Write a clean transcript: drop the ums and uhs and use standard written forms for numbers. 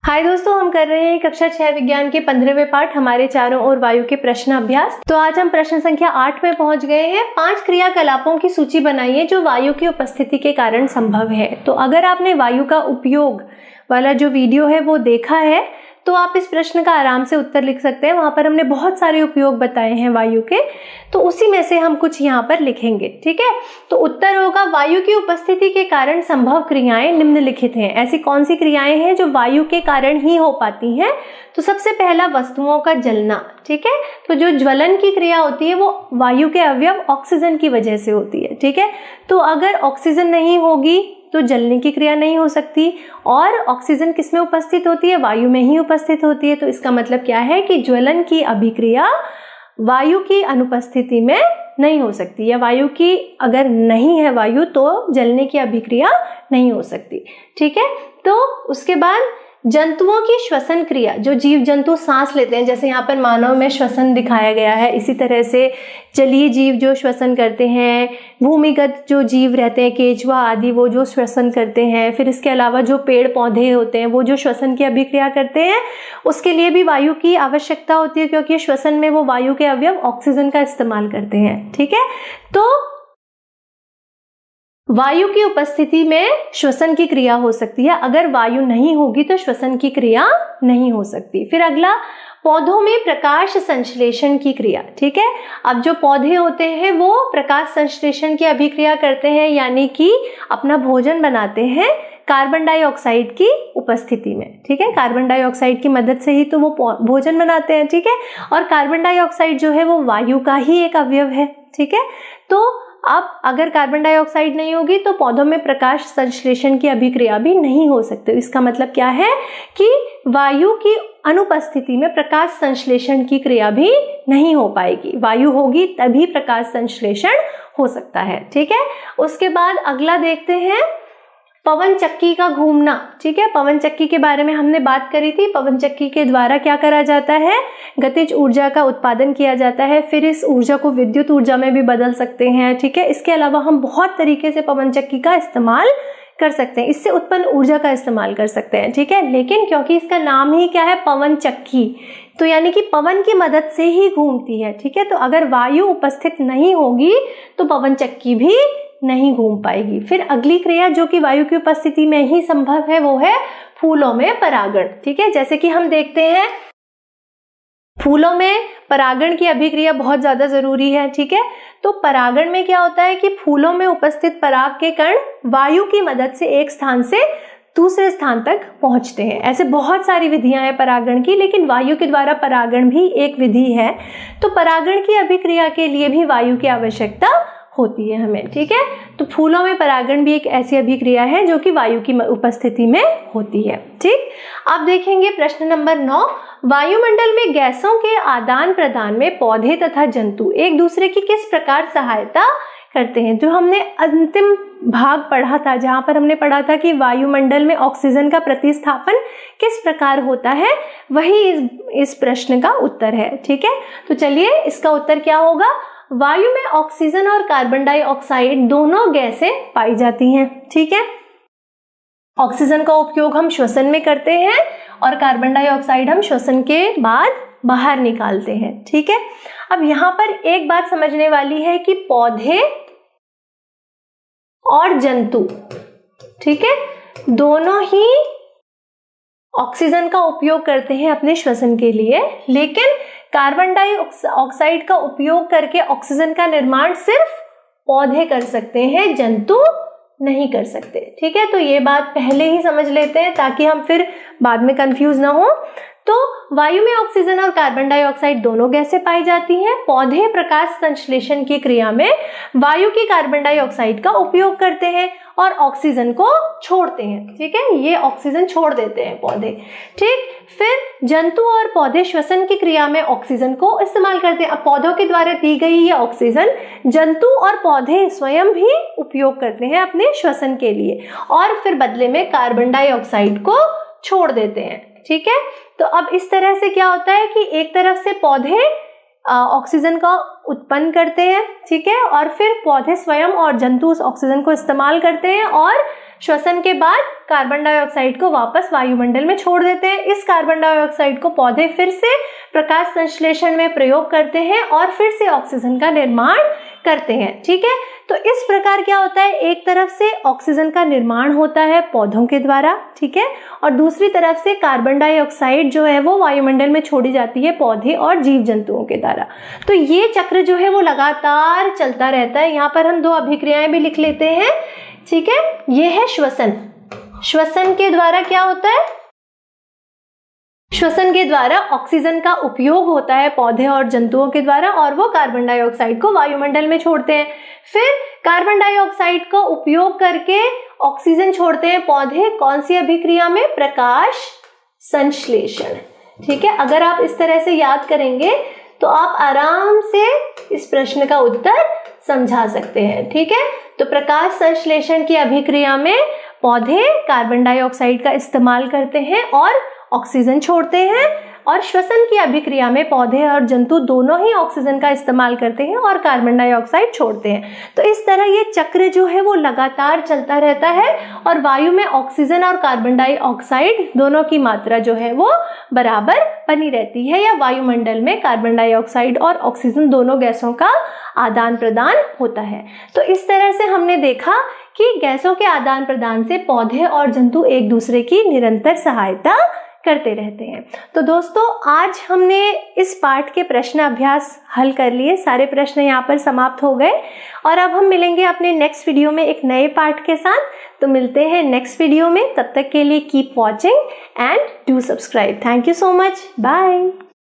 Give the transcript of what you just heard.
हाय दोस्तों, हम कर रहे हैं कक्षा 6 विज्ञान के 15वें पाठ हमारे चारों ओर वायु के प्रश्न अभ्यास। तो आज हम प्रश्न संख्या 8 में पहुंच गए हैं। 5 क्रियाकलापों की सूची बनाइए जो वायु की उपस्थिति के कारण संभव है। तो अगर आपने वायु का उपयोग वाला जो वीडियो है वो देखा है तो आप इस प्रश्न का आराम से उत्तर लिख सकते हैं। वहां पर हमने बहुत सारे उपयोग बताए हैं वायु के, तो उसी में से हम कुछ यहाँ पर लिखेंगे। ठीक है, तो उत्तर होगा वायु की उपस्थिति के कारण संभव क्रियाएं निम्नलिखित हैं। ऐसी कौन सी क्रियाएं हैं जो वायु के कारण ही हो पाती हैं? तो सबसे पहला वस्तुओं का जलना। ठीक है, तो जो ज्वलन की क्रिया होती है वो वायु के अवयव ऑक्सीजन की वजह से होती है। ठीक है, तो अगर ऑक्सीजन नहीं होगी तो जलने की क्रिया नहीं हो सकती, और ऑक्सीजन किस में उपस्थित होती है? वायु में ही उपस्थित होती है। तो इसका मतलब क्या है कि ज्वलन की अभिक्रिया वायु की अनुपस्थिति में नहीं हो सकती, या वायु की अगर नहीं है वायु तो जलने की अभिक्रिया नहीं हो सकती। ठीक है, तो उसके बाद जंतुओं की श्वसन क्रिया, जो जीव जंतु सांस लेते हैं, जैसे यहाँ पर मानव में श्वसन दिखाया गया है, इसी तरह से जलीय जीव जो श्वसन करते हैं, भूमिगत जो जीव रहते हैं केंचुआ आदि वो जो श्वसन करते हैं, फिर इसके अलावा जो पेड़ पौधे होते हैं वो जो श्वसन की अभिक्रिया करते हैं, उसके लिए भी वायु की आवश्यकता होती है, क्योंकि श्वसन में वो वायु के अवयव ऑक्सीजन का इस्तेमाल करते हैं। ठीक है, तो वायु की उपस्थिति में श्वसन की क्रिया हो सकती है, अगर वायु नहीं होगी तो श्वसन की क्रिया नहीं हो सकती। फिर अगला, पौधों में प्रकाश संश्लेषण की क्रिया। ठीक है, अब जो पौधे होते हैं वो प्रकाश संश्लेषण की अभिक्रिया करते हैं, यानी कि अपना भोजन बनाते हैं कार्बन डाइऑक्साइड की उपस्थिति में। ठीक है, कार्बन डाइऑक्साइड की मदद से ही तो वो भोजन बनाते हैं। ठीक है, और कार्बन डाइऑक्साइड जो है वो वायु का ही एक अवयव है। ठीक है, तो अब अगर कार्बन डाइऑक्साइड नहीं होगी तो पौधों में प्रकाश संश्लेषण की अभिक्रिया भी नहीं हो सकती। इसका मतलब क्या है कि वायु की अनुपस्थिति में प्रकाश संश्लेषण की क्रिया भी नहीं हो पाएगी। वायु होगी तभी प्रकाश संश्लेषण हो सकता है। ठीक है, उसके बाद अगला देखते हैं पवन चक्की का घूमना। ठीक है, पवन चक्की के बारे में हमने बात करी थी। पवन चक्की के द्वारा क्या करा जाता है? गतिज ऊर्जा का उत्पादन किया जाता है, फिर इस ऊर्जा को विद्युत ऊर्जा में भी बदल सकते हैं। ठीक है, इसके अलावा हम बहुत तरीके से पवन चक्की का इस्तेमाल कर सकते हैं, इससे उत्पन्न ऊर्जा का इस्तेमाल कर सकते हैं। ठीक है, लेकिन क्योंकि इसका नाम ही क्या है, पवन चक्की, तो यानी कि पवन की मदद से ही घूमती है। ठीक है, तो अगर वायु उपस्थित नहीं होगी तो पवन चक्की भी नहीं घूम पाएगी। फिर अगली क्रिया जो कि वायु की उपस्थिति में ही संभव है वो है फूलों में परागण। ठीक है, जैसे कि हम देखते हैं फूलों में परागण की अभिक्रिया बहुत ज्यादा जरूरी है। ठीक है, तो परागण में क्या होता है कि फूलों में उपस्थित पराग के कण वायु की मदद से एक स्थान से दूसरे स्थान तक पहुंचते हैं। ऐसे बहुत सारी विधियां हैं परागण की, लेकिन वायु के द्वारा परागण भी एक विधि है। तो परागण की अभिक्रिया के लिए भी वायु की आवश्यकता होती है हमें। ठीक है, तो फूलों में परागण भी एक ऐसी अभिक्रिया है जो कि वायु की उपस्थिति में होती है। ठीक, अब देखेंगे प्रश्न नंबर 9। वायुमंडल में गैसों के आदान प्रदान में पौधे तथा जंतु एक दूसरे की किस प्रकार सहायता करते हैं? जो हमने अंतिम भाग पढ़ा था, जहां पर हमने पढ़ा था कि वायुमंडल में ऑक्सीजन का प्रतिस्थापन किस प्रकार होता है, वही इस प्रश्न का उत्तर है। ठीक है, तो चलिए इसका उत्तर क्या होगा? वायु में ऑक्सीजन और कार्बन डाइऑक्साइड दोनों गैसें पाई जाती हैं। ठीक है, ऑक्सीजन का उपयोग हम श्वसन में करते हैं और कार्बन डाइऑक्साइड हम श्वसन के बाद बाहर निकालते हैं। ठीक है, अब यहां पर एक बात समझने वाली है कि पौधे और जंतु, ठीक है, दोनों ही ऑक्सीजन का उपयोग करते हैं अपने श्वसन के लिए, लेकिन कार्बन डाइऑक्साइड का उपयोग करके ऑक्सीजन का निर्माण सिर्फ पौधे कर सकते हैं, जंतु नहीं कर सकते। ठीक है, तो ये बात पहले ही समझ लेते हैं ताकि हम फिर बाद में कंफ्यूज ना हो। तो वायु में ऑक्सीजन और कार्बन डाइऑक्साइड दोनों गैसें पाई जाती हैं। पौधे प्रकाश संश्लेषण की क्रिया में वायु की कार्बन डाइऑक्साइड का उपयोग करते हैं और ऑक्सीजन को छोड़ते हैं। ठीक है, ये ऑक्सीजन छोड़ देते हैं पौधे। ठीक, फिर जंतु और पौधे श्वसन की क्रिया में ऑक्सीजन को इस्तेमाल करते हैं। अब पौधों के द्वारा दी गई ये ऑक्सीजन जंतु और पौधे स्वयं भी उपयोग करते हैं अपने श्वसन के लिए, और फिर बदले में कार्बन डाइऑक्साइड को छोड़ देते हैं। ठीक है, तो अब इस तरह से क्या होता है कि एक तरफ से पौधे ऑक्सीजन का उत्पन्न करते हैं। ठीक है, और फिर पौधे स्वयं और जंतु उस ऑक्सीजन को इस्तेमाल करते हैं और श्वसन के बाद कार्बन डाइऑक्साइड को वापस वायुमंडल में छोड़ देते हैं। इस कार्बन डाइऑक्साइड को पौधे फिर से प्रकाश संश्लेषण में प्रयोग करते हैं और फिर से ऑक्सीजन का निर्माण करते हैं। ठीक है, तो इस प्रकार क्या होता है, एक तरफ से ऑक्सीजन का निर्माण होता है पौधों के द्वारा, ठीक है, और दूसरी तरफ से कार्बन डाइऑक्साइड जो है वो वायुमंडल में छोड़ी जाती है पौधे और जीव जंतुओं के द्वारा। तो ये चक्र जो है वो लगातार चलता रहता है। यहाँ पर हम दो अभिक्रियाएं भी लिख लेते हैं। ठीक है, ये है श्वसन। श्वसन के द्वारा क्या होता है, श्वसन के द्वारा ऑक्सीजन का उपयोग होता है पौधे और जंतुओं के द्वारा और वो कार्बन डाइऑक्साइड को वायुमंडल में छोड़ते हैं। फिर कार्बन डाइऑक्साइड का उपयोग करके ऑक्सीजन छोड़ते हैं पौधे, कौन सी अभिक्रिया में, प्रकाश संश्लेषण। ठीक है, अगर आप इस तरह से याद करेंगे तो आप आराम से इस प्रश्न का उत्तर समझा सकते हैं। ठीक है, तो प्रकाश संश्लेषण की अभिक्रिया में पौधे कार्बन डाइऑक्साइड का इस्तेमाल करते हैं और ऑक्सीजन छोड़ते हैं, और श्वसन की अभिक्रिया में पौधे और जंतु दोनों ही ऑक्सीजन का इस्तेमाल करते हैं और कार्बन डाइऑक्साइड छोड़ते हैं। तो इस तरह ये चक्र जो है वो लगातार चलता रहता है और वायु में ऑक्सीजन और कार्बन डाइऑक्साइड दोनों की मात्रा जो है वो बराबर बनी रहती है, या वायुमंडल में कार्बन डाइऑक्साइड और ऑक्सीजन दोनों गैसों का आदान प्रदान होता है। तो इस तरह से हमने देखा कि गैसों के आदान प्रदान से पौधे और जंतु एक दूसरे की निरंतर सहायता करते रहते हैं। तो दोस्तों, आज हमने इस पाठ के प्रश्न अभ्यास हल कर लिए, सारे प्रश्न यहाँ पर समाप्त हो गए और अब हम मिलेंगे अपने नेक्स्ट वीडियो में एक नए पाठ के साथ। तो मिलते हैं नेक्स्ट वीडियो में, तब तक के लिए keep watching and do subscribe. Thank you so much, bye.